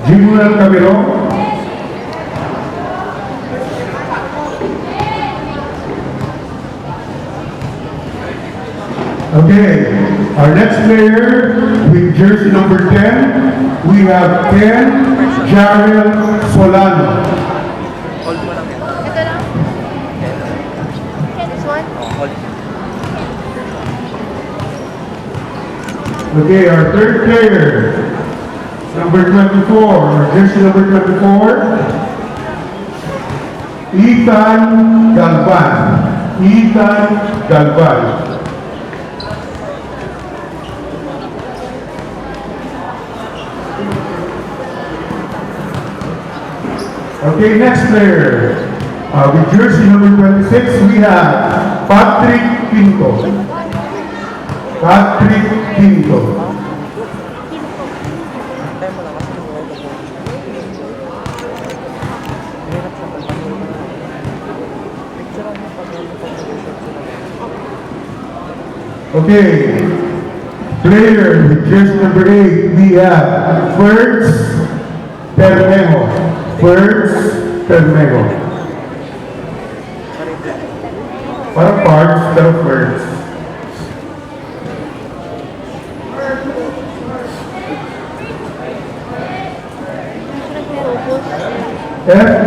Jimuel Camilo. Okay, our next player with jersey number 10, we have Ken Jarrell Solano. Hold mo lang yan. Ito lang. This one? Hold. Okay, our third player, number 24, jersey number 24, Ethan Galvan. Ethan Galvan. Okay, next player. With jersey number 26, we have Patrick Pinto. Patrick Pinto. Antay mo lang kasi yung mga hirap sa pagpapalito. Picturean mo pag Okay. Player with jersey number 8, we have Ferds Termejo. Ferds Termejo. Parang parts, pero Ferds. Ferds